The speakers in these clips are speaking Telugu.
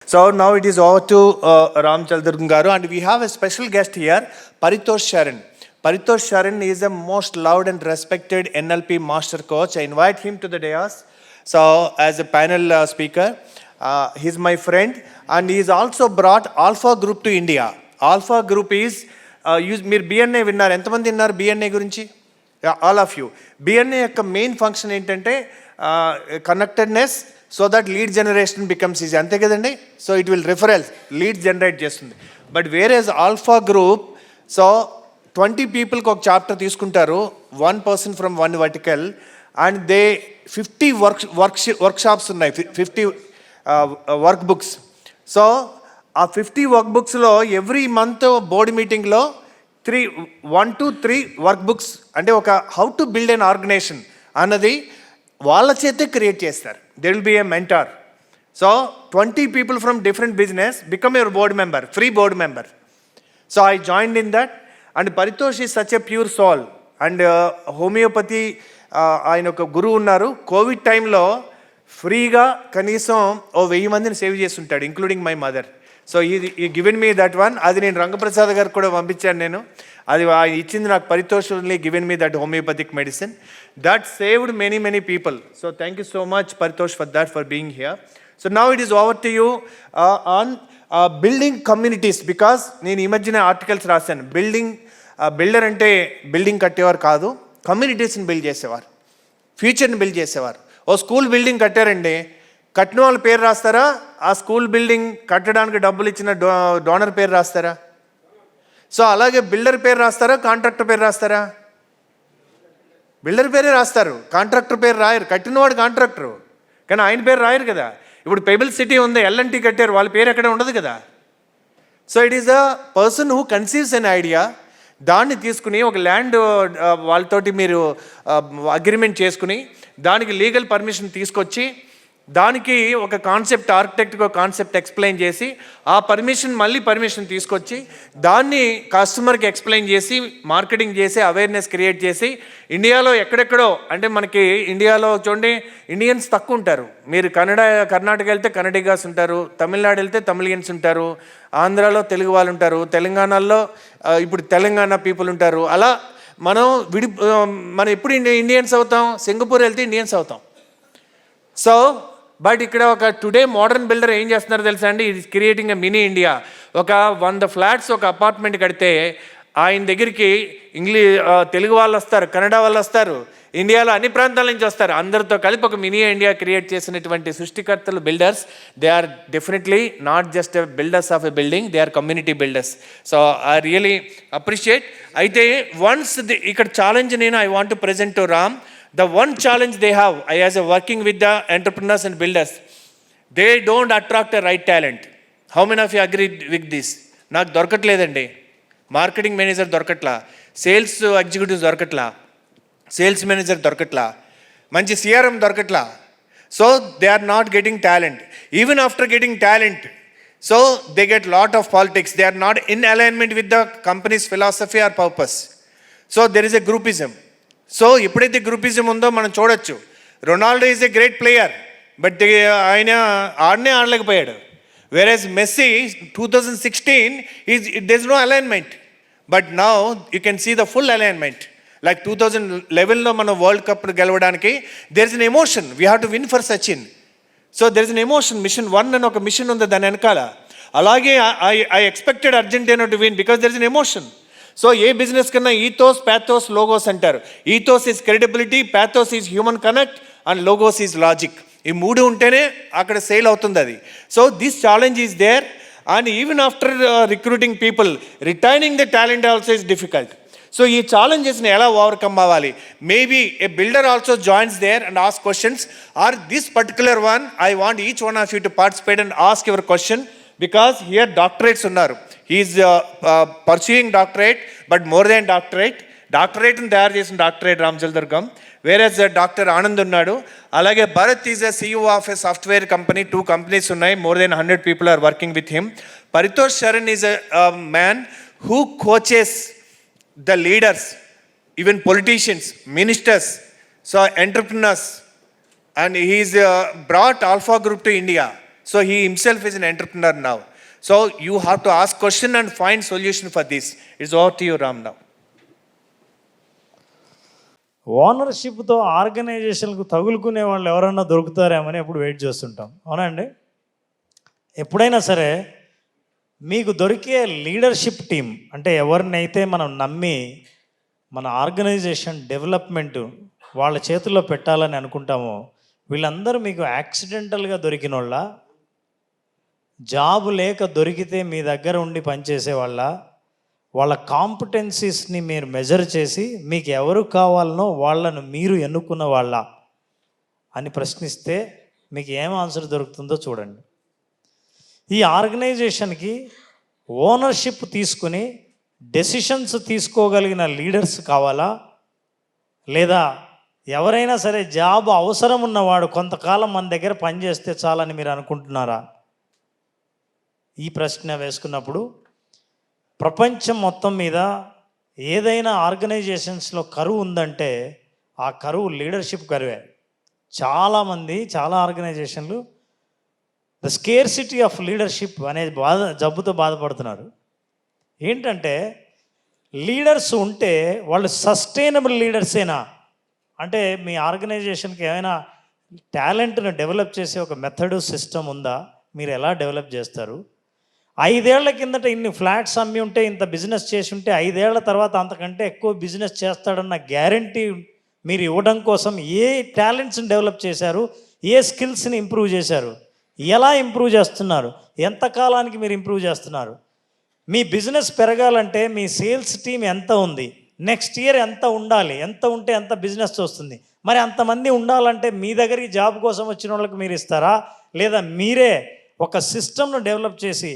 So now it is over to Ram Chandra and we have a special guest here, Paritosh Sharan. Paritosh Sharan is the most loved and respected NLP master coach. I invite him to the dais. So as a panel speaker, he's my friend and he's also brought Alpha Group to India. Alpha Group is, మీరు బిఎన్ఏ విన్నారు, ఎంతమంది విన్నారు బిఎన్ఏ గురించి? All of you. బిఎన్ఏ యొక్క మెయిన్ ఫంక్షన్ ఏంటంటే connectedness, so that lead generation becomes easy, అంతే కదండి. So it will referrals, lead generate చేస్తుంది. But whereas Alpha group, so 20 పీపుల్కి ఒక చాప్టర్ తీసుకుంటారు, 1 person from 1 vertical, and they 50 workshops ఉన్నాయి, 50 వర్క్ బుక్స్. సో ఆ 50 వర్క్ బుక్స్లో ఎవ్రీ మంత్ బోర్డు మీటింగ్లో 1 to 3 వర్క్ బుక్స్, అంటే ఒక how to build an organization అన్నది వాళ్ళ చేతే క్రియేట్ చేస్తారు. There will be a mentor. So 20 people from different business become your board member, free board member. So I joined in that, and Paritosh is such a pure soul. And homeopathy, ఆయన ఒక గురువు ఉన్నారు. కోవిడ్ టైంలో ఫ్రీగా కనీసం 1000 మందిని సేవ్ చేస్తుంటాడు, ఇంక్లూడింగ్ మై మదర్. సో ఈ గివెన్ మీ దట్ వన్. అది నేను రంగప్రసాద్ గారికి కూడా పంపించాను. నేను అది ఇచ్చింది నాకు Paritosh only given me that homeopathic medicine that saved many people. So thank you so much Paritosh for that, for being here. So now it is over to you on building communities, because నేను ఈ మధ్యన ఆర్టికల్స్ రాశాను. బిల్డర్ అంటే బిల్డింగ్ కట్టేవారు కాదు, కమ్యూనిటీస్ని బిల్డ్ చేసేవారు, ఫ్యూచర్ని బిల్డ్ చేసేవారు. ఓ స్కూల్ బిల్డింగ్ కట్టారండి, కట్టిన వాళ్ళ పేరు రాస్తారా? ఆ స్కూల్ బిల్డింగ్ కట్టడానికి డబ్బులు ఇచ్చిన డోనర్ పేరు రాస్తారా? సో అలాగే బిల్డర్ పేరు రాస్తారా, కాంట్రాక్టర్ పేరు రాస్తారా? బిల్డర్ పేరే రాస్తారు, కాంట్రాక్టర్ పేరు రాయరు. కట్టినవాడు కాంట్రాక్టరు, కానీ ఆయన పేరు రాయరు కదా. ఇప్పుడు పెబుల్ సిటీ ఉంది, ఎల్ఎన్టీ కట్టారు, వాళ్ళ పేరు ఎక్కడ ఉండదు కదా. So it is a person who conceives an idea, దాన్ని తీసుకుని ఒక ల్యాండ్ వాళ్ళతోటి మీరు అగ్రిమెంట్ చేసుకుని దానికి లీగల్ పర్మిషన్ తీసుకొచ్చి దానికి ఒక కాన్సెప్ట్, ఆర్కిటెక్ట్కి ఒక కాన్సెప్ట్ ఎక్స్ప్లెయిన్ చేసి ఆ పర్మిషన్ తీసుకొచ్చి దాన్ని కస్టమర్కి ఎక్స్ప్లెయిన్ చేసి మార్కెటింగ్ చేసి అవేర్నెస్ క్రియేట్ చేసి ఇండియాలో ఎక్కడెక్కడో, అంటే మనకి ఇండియాలో చూడండి ఇండియన్స్ తక్కువ ఉంటారు. మీరు కర్ణాటక వెళ్తే కన్నడిగాస్ ఉంటారు, తమిళనాడు వెళ్తే తమిళియన్స్ ఉంటారు, ఆంధ్రాలో తెలుగు వాళ్ళు ఉంటారు, తెలంగాణలో ఇప్పుడు తెలంగాణ పీపుల్ ఉంటారు. అలా మనం ఎప్పుడు ఇండియన్స్ అవుతాం? సింగపూర్ వెళ్తే ఇండియన్స్ అవుతాం. సో బట్ ఇక్కడ ఒక టుడే మోడర్న్ బిల్డర్ ఏం చేస్తున్నారు తెలుసా అండి? ఇది క్రియేటింగ్ ఎ మినీ ఇండియా. ఒక 100 ఫ్లాట్స్ ఒక అపార్ట్మెంట్ కడితే ఆయన దగ్గరికి తెలుగు వాళ్ళు వస్తారు, కన్నడ వాళ్ళు వస్తారు, ఇండియాలో అన్ని ప్రాంతాల నుంచి వస్తారు, అందరితో కలిపి ఒక మినీ ఇండియా క్రియేట్ చేసినటువంటి సృష్టికర్తలు builders. They are definitely not just builders of a building, they are community builders. So I really appreciate. అయితే వన్స్ ఇక్కడ challenge I want to present to Ram. The one challenge they have, as a working with the entrepreneurs and builders, they don't attract the right talent. How many of you agree with this? నాకు దొరకట్లేదండి, మార్కెటింగ్ మేనేజర్ దొరకట్లా, సేల్స్ ఎగ్జిక్యూటివ్స్ దొరకట్లా, సేల్స్ మేనేజర్ దొరకట్లా, మంచి సిఆర్ఎం దొరకట్లా. So they are not getting talent. Even after getting talent, so they get lot of politics. They are not in alignment with the companies philosophy or purpose. So there is a groupism. So ఎప్పుడైతే గ్రూపిజం ఉందో మనం చూడొచ్చు. Ronaldo is a great player, but ఆయన ఆడలేకపోయాడు. Whereas Messi 2016 there's no alignment, but now you can see the full alignment. Like 2011లో మనం వరల్డ్ కప్ గెలవడానికి there's an emotion, we have to win for Sachin. So there's an emotion, mission 1 అని ఒక మిషన్ ఉంది దాని వెనకాల. అలాగే I expected Argentina to win because there's an emotion. So a business కన్నా ఈథోస్, ప్యాథోస్, లోగోస్ అంటారు. Ethos is credibility, pathos is human connect, and logos is logic. ఈ 3 ఉంటేనే అక్కడ సేల్ అవుతుంది అది. So this challenge is there, and even after recruiting people, retaining the talent also is difficult. So ఈ ఛాలెంజెస్ని ఎలా ఓవర్కమ్ అవ్వాలి? Maybe a builder also joins there and ask questions, or this particular one I want each one of you to participate and ask your question, because here doctorates ఉన్నారు. He is pursuing doctorate, but more than డాక్టరేట్ని తయారు చేసిన డాక్టరేట్ రామచంద్రగం. వేరేస్ డాక్టర్ ఆనంద్ ఉన్నాడు. అలాగే Bharat is a CEO of a software company, 2 companies ఉన్నాయి, more than 100 people are working with him. Paritosh Sharan is a man who coaches the leaders, even politicians, ministers, so entrepreneurs, and he is brought Alpha Group to India. So he himself is an entrepreneur now. So you have to ask question and find solution for this. It's over to you, Ram, now. ఓనర్షిప్తో ఆర్గనైజేషన్కు తగులుకునే వాళ్ళు ఎవరన్నా దొరుకుతారేమని ఎప్పుడు వెయిట్ చేస్తుంటాం, అవునండి? ఎప్పుడైనా సరే మీకు దొరికే లీడర్షిప్ టీం అంటే ఎవరినైతే మనం నమ్మి మన ఆర్గనైజేషన్ డెవలప్మెంట్ వాళ్ళ చేతుల్లో పెట్టాలని అనుకుంటామో వీళ్ళందరూ మీకు యాక్సిడెంటల్గా దొరికిన వాళ్ళ, జాబ్ లేక దొరికితే మీ దగ్గర ఉండి పనిచేసే వాళ్ళ కాంపిటెన్సీస్ని మీరు మెజర్ చేసి మీకు ఎవరు కావాలనో వాళ్ళను మీరు ఎన్నుకున్న వాళ్ళ అని ప్రశ్నిస్తే మీకు ఏం ఆన్సర్ దొరుకుతుందో చూడండి. ఈ ఆర్గనైజేషన్కి ఓనర్షిప్ తీసుకుని డెసిషన్స్ తీసుకోగలిగిన లీడర్స్ కావాలా, లేదా ఎవరైనా సరే జాబ్ అవసరం ఉన్నవాడు కొంతకాలం మన దగ్గర పనిచేస్తే చాలని మీరు అనుకుంటున్నారా? ఈ ప్రశ్న వేసుకున్నప్పుడు ప్రపంచం మొత్తం మీద ఏదైనా ఆర్గనైజేషన్స్లో కరువు ఉందంటే ఆ కరువు లీడర్షిప్ కరువే. చాలామంది చాలా ఆర్గనైజేషన్లు ద స్కేర్సిటీ ఆఫ్ లీడర్షిప్ అనే జబ్బుతో బాధపడుతున్నారు. ఏంటంటే లీడర్స్ ఉంటే వాళ్ళు సస్టైనబుల్ లీడర్సేనా అంటే మీ ఆర్గనైజేషన్కి ఏమైనా టాలెంట్ను డెవలప్ చేసే ఒక మెథడ్ సిస్టమ్ ఉందా? మీరు ఎలా డెవలప్ చేస్తారు? 5 ఏళ్ల కిందట ఇన్ని ఫ్లాట్స్ అమ్మి ఉంటే, ఇంత బిజినెస్ చేసి ఉంటే 5 ఏళ్ల తర్వాత అంతకంటే ఎక్కువ బిజినెస్ చేస్తాడన్న గ్యారంటీ మీరు ఇవ్వడం కోసం ఏ టాలెంట్స్ని డెవలప్ చేశారు? ఏ స్కిల్స్ని ఇంప్రూవ్ చేశారు? ఎలా ఇంప్రూవ్ చేస్తున్నారు? ఎంత కాలానికి మీరు ఇంప్రూవ్ చేస్తున్నారు? మీ బిజినెస్ పెరగాలంటే మీ సేల్స్ టీం ఎంత ఉంది? నెక్స్ట్ ఇయర్ ఎంత ఉండాలి? ఎంత ఉంటే ఎంత బిజినెస్ వస్తుంది? మరి అంతమంది ఉండాలంటే మీ దగ్గరికి జాబ్ కోసం వచ్చిన వాళ్ళకి మీరు ఇస్తారా, లేదా మీరే ఒక సిస్టమ్ను డెవలప్ చేసి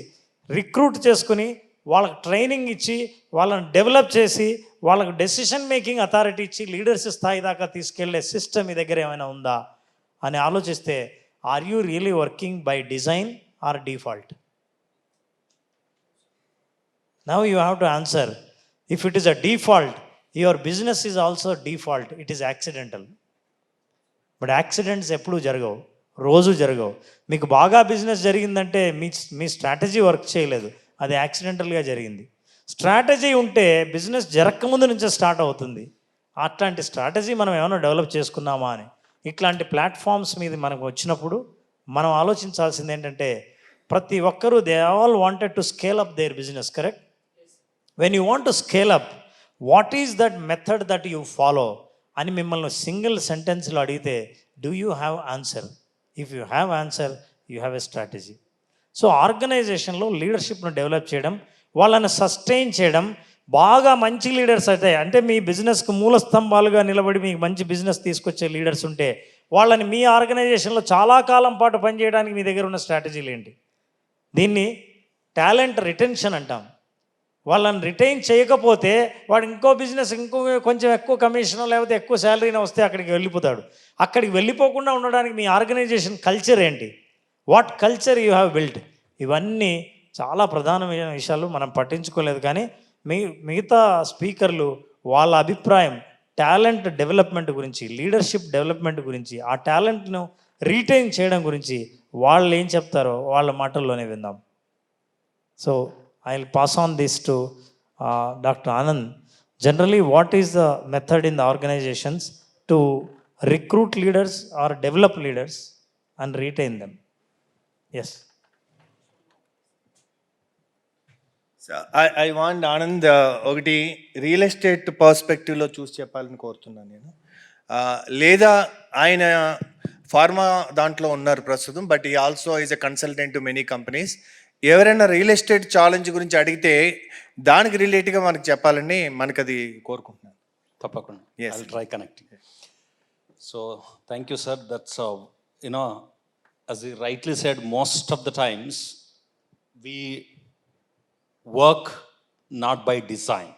రిక్రూట్ చేసుకుని వాళ్ళకి ట్రైనింగ్ ఇచ్చి వాళ్ళని డెవలప్ చేసి వాళ్ళకు డెసిషన్ మేకింగ్ అథారిటీ ఇచ్చి లీడర్స్ స్థాయి దాకా తీసుకెళ్లే సిస్టమ్ మీ దగ్గర ఏమైనా ఉందా అని ఆలోచిస్తే, are you really working by design or default? Now you have to answer. If it is a default, your business is also default. It is accidental. But accidents ఎప్పుడు జరగవు, రోజు జరగవు. మీకు బాగా బిజినెస్ జరిగిందంటే మీ స్ట్రాటజీ వర్క్ చేయలేదు, అది యాక్సిడెంటల్గా జరిగింది. స్ట్రాటజీ ఉంటే బిజినెస్ జరగకముందు నుంచే స్టార్ట్ అవుతుంది. అట్లాంటి స్ట్రాటజీ మనం ఏమైనా డెవలప్ చేసుకున్నామా అని ఇట్లాంటి ప్లాట్ఫామ్స్ మీద మనకు వచ్చినప్పుడు మనం ఆలోచించాల్సింది ఏంటంటే, ప్రతి ఒక్కరూ they all wanted to scale up their business, correct? When you want to scale up, what is that method that you follow అని మిమ్మల్ని సింగిల్ సెంటెన్స్లో అడిగితే, do you have answer? If you have answer, you have a strategy. So ఆర్గనైజేషన్లో లీడర్షిప్ను డెవలప్ చేయడం, వాళ్ళని సస్టైన్ చేయడం, బాగా మంచి లీడర్స్ అయితే అంటే మీ బిజినెస్కి మూల స్తంభాలుగా నిలబడి మీకు మంచి బిజినెస్ తీసుకొచ్చే లీడర్స్ ఉంటే వాళ్ళని మీ ఆర్గనైజేషన్లో చాలా కాలం పాటు పనిచేయడానికి మీ దగ్గర ఉన్న స్ట్రాటజీలు ఏంటి? దీన్ని టాలెంట్ రిటెన్షన్ అంటాం. వాళ్ళని రిటైన్ చేయకపోతే వాడు ఇంకో బిజినెస్ కొంచెం ఎక్కువ కమిషన్ లేకపోతే ఎక్కువ శాలరీని వస్తే అక్కడికి వెళ్ళిపోతాడు. అక్కడికి వెళ్ళిపోకుండా ఉండడానికి మీ ఆర్గనైజేషన్ కల్చర్ ఏంటి? What culture you have built? ఇవన్నీ చాలా ప్రధానమైన విషయాలు మనం పట్టించుకోలేదు. కానీ మిగతా స్పీకర్లు వాళ్ళ అభిప్రాయం టాలెంట్ డెవలప్మెంట్ గురించి, లీడర్షిప్ డెవలప్మెంట్ గురించి, ఆ టాలెంట్ను రీటైన్ చేయడం గురించి వాళ్ళు ఏం చెప్తారో వాళ్ళ మాటల్లోనే విందాం. So I will pass on this to Dr. Anand. Generally, what is the method in the organizations to recruit leaders or develop leaders and retain them? Yes. So I want Anand ఒకటి రియల్ ఎస్టేట్ పర్స్పెక్టివ్లో చూసి చెప్పాలని కోరుతున్నాను నేను. లేదా ఆయన ఫార్మా దాంట్లో ఉన్నారు ప్రస్తుతం, బట్ ఈ also is a consultant to many companies. ఎవరైనా రియల్ ఎస్టేట్ ఛాలెంజ్ గురించి అడిగితే దానికి రిలేటెడ్గా మనకు చెప్పాలని మనకు అది కోరుకుంటున్నాను. తప్పకుండా. I'll try connecting. So thank you, sir. That's as you rightly said, most of the times we work not by design.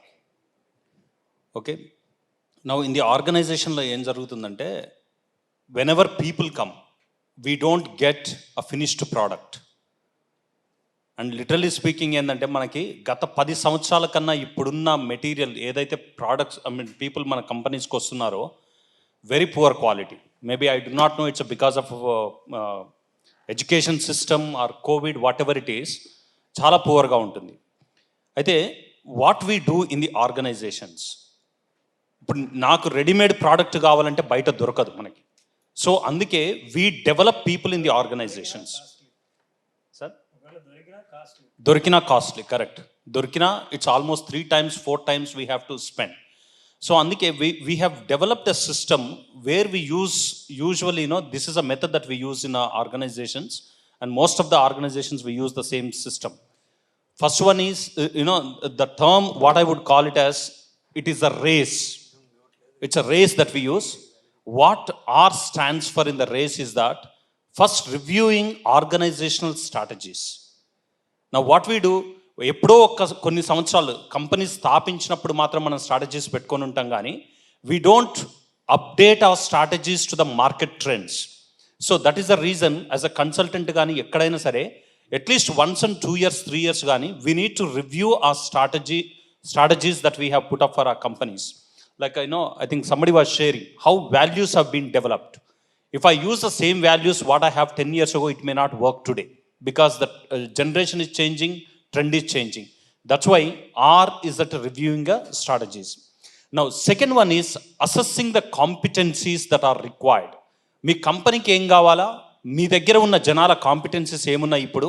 Okay. Now in the organization lo em jarugutundante, whenever people come, we don't get a finished product. And literally speaking ఏంటంటే, మనకి గత 10 సంవత్సరాల కన్నా ఇప్పుడున్న మెటీరియల్ ఏదైతే ప్రోడక్ట్స్ పీపుల్ మన కంపెనీస్కి వస్తున్నారో, very poor quality. Maybe I do not know it's because of education system or covid whatever it is చాలా పువర్గా ఉంటుంది. అయితే what we do in the organizations, ఇప్పుడు నాకు రెడీమేడ్ ప్రోడక్ట్ కావాలంటే బయట దొరకదు మనకి. సో అందుకే we develop people in the organisations. Sir దొరికినా కాస్ట్లీ, కరెక్ట్. దొరికినా it's almost 3 times 4 times we have to spend. So అందుకే we have developed a system where we use usually this is a method that we use in organisations and most of the organisations we use the same system. First one is, the term, what I would call it as, it is a race. It's a race that we use. What R stands for in the race is that, first reviewing organizational strategies. Now what we do, ఎప్పుడో కొన్ని సంవత్సరాలు కంపెనీ స్థాపించినప్పుడు మాత్రం మనం స్ట్రాటజీస్ పెట్టుకొని ఉంటాం, కానీ we don't update our strategies to the market trends. So that is the reason as a consultant కానీ ఎక్కడైనా సరే at least once in 2 years 3 years కానీ we need to review our strategies that we have put up for our companies. Like I think somebody was sharing how values have been developed. If I use the same values what I have 10 years ago, it may not work today because the generation is changing, trend is changing. That's why R is that reviewing strategies. Now second one is assessing the competencies that are required. మీ కంపెనీకి ఏం కావాలా, మీ దగ్గర ఉన్న జనాల కాంపిటెన్సీస్ ఏమున్నాయి ఇప్పుడు,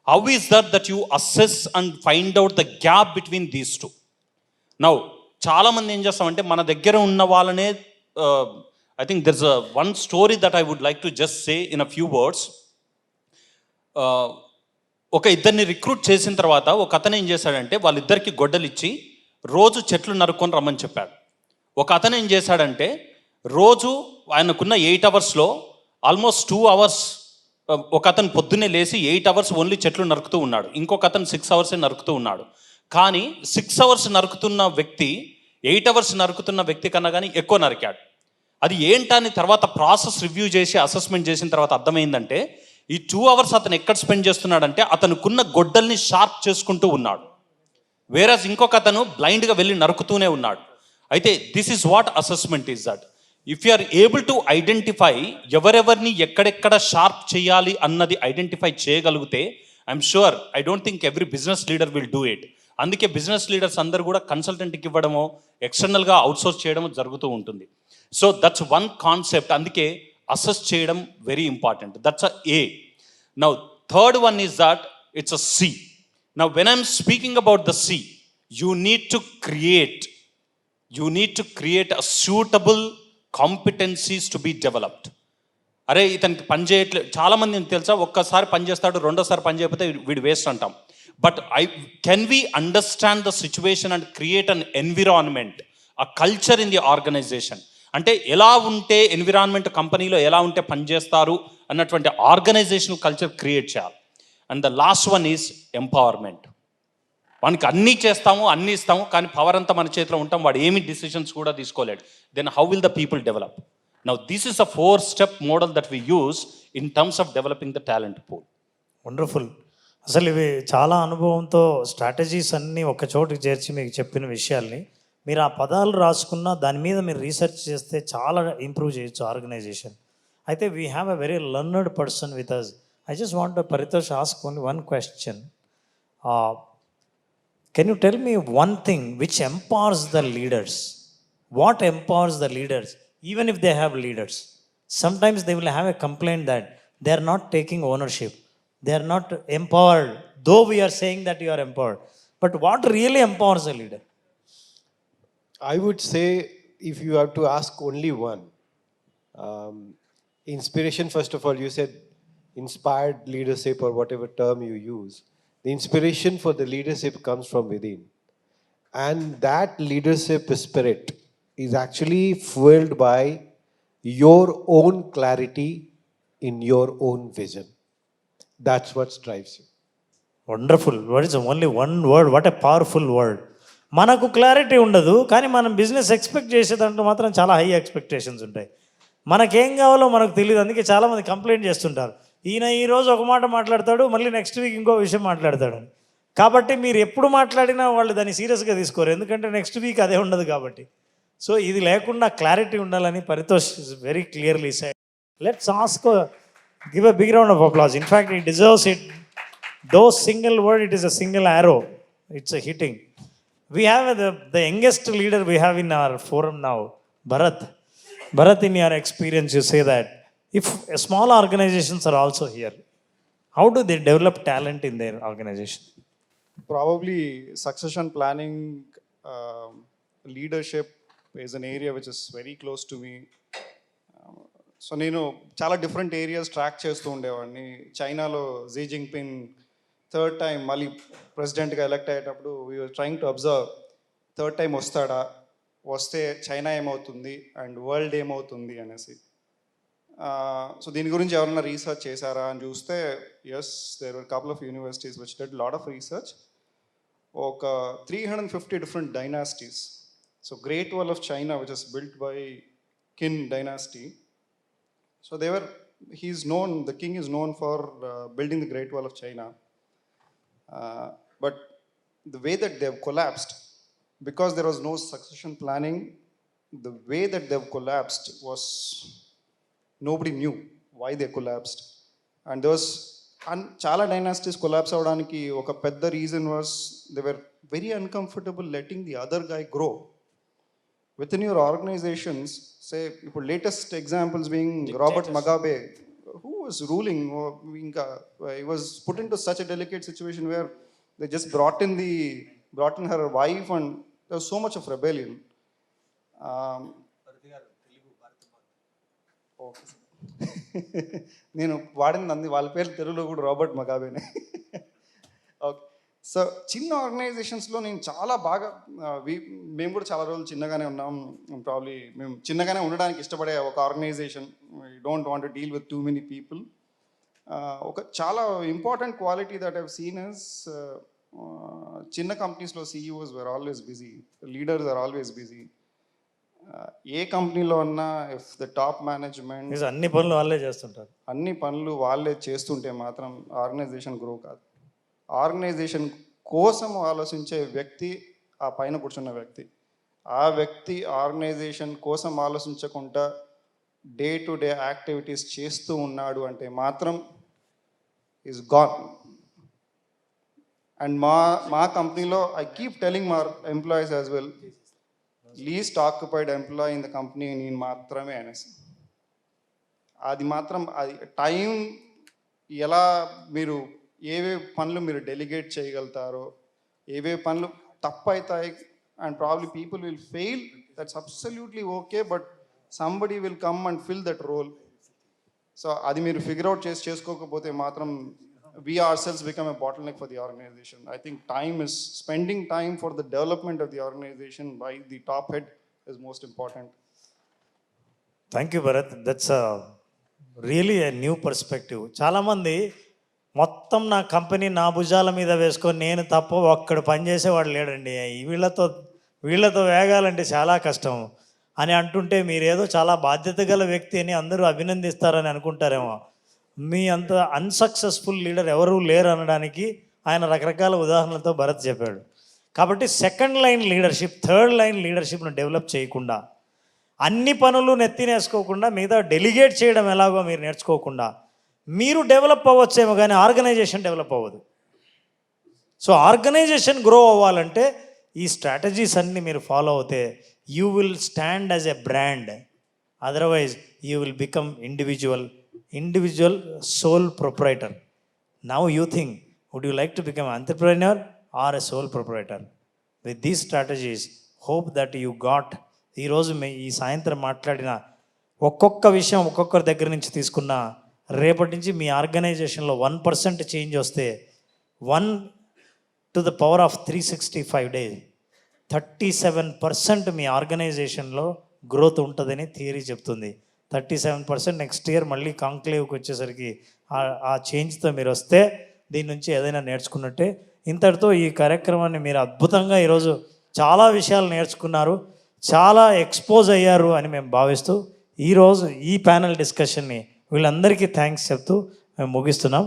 how is that you assess and find out the gap between these two. Now చాలామంది ఏం చేస్తామంటే మన దగ్గర ఉన్న వాళ్ళనే, I think there is one story that I would like to just say in a few words. ఒక ఇద్దరిని రిక్రూట్ చేసిన తర్వాత ఒక అతను ఏం చేశాడంటే వాళ్ళిద్దరికి గొడ్డలు ఇచ్చి రోజు చెట్లు నరుక్కొని రమ్మని చెప్పాడు. ఒక అతను ఏం చేశాడంటే రోజు ఆయనకున్న 8 hours ఆల్మోస్ట్ 2 hours ఒక అతను పొద్దున్నే లేచి 8 hours ఓన్లీ చెట్లు నరుకుతూ ఉన్నాడు, ఇంకొక అతను 6 hours నరుకుతూ ఉన్నాడు. కానీ 6 hours నరుకుతున్న వ్యక్తి 8 hours నరుకుతున్న వ్యక్తి కన్నా కానీ ఎక్కువ నరికాడు. అది ఏంటని తర్వాత ప్రాసెస్ రివ్యూ చేసి అసెస్మెంట్ చేసిన తర్వాత అర్థమైందంటే ఈ 2 hours అతను ఎక్కడ స్పెండ్ చేస్తున్నాడంటే అతనుకున్న గొడ్డల్ని షార్ప్ చేసుకుంటూ ఉన్నాడు, వేరస్ ఇంకొక అతను బ్లైండ్గా వెళ్ళి నరుకుతూనే ఉన్నాడు. అయితే this is what assessment is that. If you are able to identify ఎవరెవరిని ఎక్కడెక్కడ షార్ప్ చేయాలి అన్నది ఐడెంటిఫై చేయగలిగితే I'm sure, I don't think every business leader will do it. అందుకే బిజినెస్ లీడర్స్ అందరూ కూడా కన్సల్టెంట్కి ఇవ్వడమో ఎక్స్టర్నల్గా అవుట్సోర్స్ చేయడమో జరుగుతూ ఉంటుంది. So that's one concept. అందుకే అసెస్ చేయడం very important. That's a A. Now third one is that it's a C. Now when I'm speaking about the C, you need to create a suitable competencies to be developed. అరే ఇతనికి పని చేయట్లేదు, చాలామంది తెలుసా ఒక్కసారి పని చేస్తాడు, రెండోసారి పని చేయకపోతే వీడు వేస్ట్ అంటాం. But can we understand the situation and create an environment, a culture in the organization. అంటే ఎలా ఉంటే ఎన్విరాన్మెంట్ కంపెనీలో ఎలా ఉంటే పనిచేస్తారు అన్నటువంటి ఆర్గనైజేషనల్ కల్చర్ క్రియేట్ చేయాలి. And the last one is empowerment. వానికి అన్నీ చేస్తాము, అన్నీ ఇస్తాము, కానీ పవర్ అంతా మన చేతిలో ఉంటాం, వాడు ఏమి డిసిషన్స్ కూడా తీసుకోలేడు. Then how will the people develop? Now this is a 4-step model that we use in terms of developing the talent pool. Wonderful. అసలు ఇవి చాలా అనుభవంతో స్ట్రాటజీస్ అన్నీ ఒక చోటుకి చేర్చి మీకు చెప్పిన విషయాల్ని మీరు ఆ పదాలు రాసుకున్న దాని మీద మీరు రీసెర్చ్ చేస్తే చాలా ఇంప్రూవ్ చేయొచ్చు ఆర్గనైజేషన్. అయితే we have a very learned person with us. I just want Paritosh ask only one question. Can you tell me one thing which empowers the leaders? What empowers the leaders even if they have leaders? Sometimes they will have a complaint that they are not taking ownership, they are not empowered, though we are saying that you are empowered. But what really empowers a leader? I would say, if you have to ask only one, inspiration, first of all, you said inspired leadership or whatever term you use. The inspiration for the leadership comes from within, and that leadership spirit is actually fueled by your own clarity in your own vision. That's what drives you. Wonderful. What is only one word? What a powerful word. మనకు క్లారిటీ ఉండదు, కానీ మనం బిజినెస్ ఎక్స్పెక్ట్ చేసేదాంట్లో మాత్రం చాలా హై ఎక్స్పెక్టేషన్స్ ఉంటాయి. మనకేం కావాలో మనకు తెలియదు. అందుకే చాలామంది కంప్లైంట్ చేస్తుంటారు, ఈయన ఈరోజు ఒక మాట మాట్లాడతాడు, మళ్ళీ నెక్స్ట్ వీక్ ఇంకో విషయం మాట్లాడతాడు. కాబట్టి మీరు ఎప్పుడు మాట్లాడినా వాళ్ళు దాన్ని సీరియస్గా తీసుకోరు, ఎందుకంటే నెక్స్ట్ వీక్ అదే ఉండదు కాబట్టి. సో ఇది లేకుండా క్లారిటీ ఉండాలని Paritosh is very clearly said. Let's ask Give a big round of applause. In fact, he deserves it. Though single word, it is a single arrow. It's a hitting. We have the youngest leader we have in our forum now, Bharat. Bharat, in your experience, you say that if small organizations are also here, how do they develop talent in their organization? Probably succession planning, leadership is an area which is very close to me. So నేను చాలా డిఫరెంట్ ఏరియాస్ ట్రాక్ చేస్తూ ఉండేవాడిని. చైనాలో జీ జింగ్పిన్ థర్డ్ టైం మళ్ళీ ప్రెసిడెంట్గా ఎలక్ట్ అయ్యేటప్పుడు we're trying to observe third time వస్తాడా, వస్తే చైనా ఏమవుతుంది అండ్ వరల్డ్ ఏమవుతుంది అనేసి. సో దీని గురించి ఎవరైనా రీసెర్చ్ చేశారా అని చూస్తే yes, there were couple of universities which did lot of research. ఒక 350 different dynasties. So great wall of China which is built by Qin dynasty. So the king is known for building the Great Wall of China. But the way that they have collapsed, because there was no succession planning, the way that they have collapsed was, nobody knew why they collapsed. And there was chala dynasties collapse avdaniki oka pedda reason was they were very uncomfortable letting the other guy grow. Within your organizations, say, ఇప్పుడు latest examples being Robert Mugabe, who was ruling, he was put into such a delicate situation where they just brought in her wife and there was so much of rebellion. నేను వాడింది వాళ్ళ పేరు తెలుగులో కూడా రాబర్ట్ మగాబేనే. ఓకే. సో చిన్న ఆర్గనైజేషన్స్లో నేను చాలా బాగా మేము కూడా చాలా రోజులు చిన్నగానే ఉన్నాం. ప్రాబ్లీ మేము చిన్నగానే ఉండడానికి ఇష్టపడే ఒక organisation. We don't want to deal with too many people. ఒక చాలా important quality that I've seen is చిన్న కంపెనీస్లో CEOs were always busy, leaders are always busy. ఏ కంపెనీలో ఉన్నా ఇఫ్ ద టాప్ మేనేజ్మెంట్ అన్ని పనులు వాళ్ళే చేస్తుంటారు, అన్ని పనులు వాళ్ళే చేస్తుంటే మాత్రం ఆర్గనైజేషన్ గ్రో కాదు. ఆర్గనైజేషన్ కోసం ఆలోచించే వ్యక్తి ఆ పైన కూర్చున్న వ్యక్తి. ఆ వ్యక్తి ఆర్గనైజేషన్ కోసం ఆలోచించకుండా డే టు డే యాక్టివిటీస్ చేస్తూ ఉన్నాడు అంటే మాత్రం ఈజ్ గాన్. అండ్ మా కంపెనీలో I keep telling my employees as well, least occupied employee in the company నేను మాత్రమే అనేసి. అది మాత్రం అది టైం ఎలా మీరు ఏవే పనులు మీరు డెలిగేట్ చేయగలుగుతారో, ఏవే పనులు తప్పవుతాయి and probably people will fail, that's absolutely okay, but somebody will come and fill that role. So అది మీరు ఫిగర్ అవుట్ చేసుకోకపోతే మాత్రం we ourselves become a bottleneck for the organization. I think spending time for the development of the organization by the top head is most important. Thank you, Bharat. That's really a new perspective. చాలామంది మొత్తం నా కంపెనీ నా భుజాల మీద వేసుకొని నేను తప్ప ఒక్కడు పనిచేసేవాడు లేడండి, వీళ్ళతో వేగాలంటే చాలా కష్టం అని అంటుంటే మీరేదో చాలా బాధ్యత గల వ్యక్తి అని అందరూ అభినందిస్తారని అనుకుంటారేమో. మీ అంత అన్సక్సెస్ఫుల్ లీడర్ ఎవరూ లేరు అనడానికి ఆయన రకరకాల ఉదాహరణలతో భరత్ చెప్పాడు. కాబట్టి second line leadership, third line లీడర్షిప్ను డెవలప్ చేయకుండా, అన్ని పనులు నెత్తినేసుకోకుండా మిగతా డెలిగేట్ చేయడం ఎలాగో మీరు నేర్చుకోకుండా మీరు డెవలప్ అవ్వచ్చేమో కానీ ఆర్గనైజేషన్ డెవలప్ అవ్వదు. సో ఆర్గనైజేషన్ గ్రో అవ్వాలంటే ఈ స్ట్రాటజీస్ అన్నీ మీరు ఫాలో అవుతే you will stand as a brand. Otherwise you will become individual sole proprietor. Now you think, would you like to become an entrepreneur or a sole proprietor? With these strategies, hope that you got. ఈరోజు ఈ సాయంత్రం మాట్లాడిన ఒక్కొక్క విషయం ఒక్కొక్కరి దగ్గర నుంచి తీసుకున్న, రేపటి నుంచి మీ ఆర్గనైజేషన్లో 1% చేంజ్ వస్తే 1 to the power of 365 days 37% మీ ఆర్గనైజేషన్లో గ్రోత్ ఉంటుందని థియరీ చెప్తుంది. 37% నెక్స్ట్ ఇయర్ మళ్ళీ కాంక్లేవ్కి వచ్చేసరికి ఆ చేంజ్తో మీరు వస్తే దీని నుంచి ఏదైనా నేర్చుకున్నట్టే. ఇంతటితో ఈ కార్యక్రమాన్ని మీరు అద్భుతంగా ఈరోజు చాలా విషయాలు నేర్చుకున్నారు, చాలా ఎక్స్పోజ్ అయ్యారు అని మేము భావిస్తూ ఈరోజు ఈ ప్యానల్ డిస్కషన్ని వీళ్ళందరికీ థ్యాంక్స్ చెప్తూ మేము ముగిస్తున్నాం.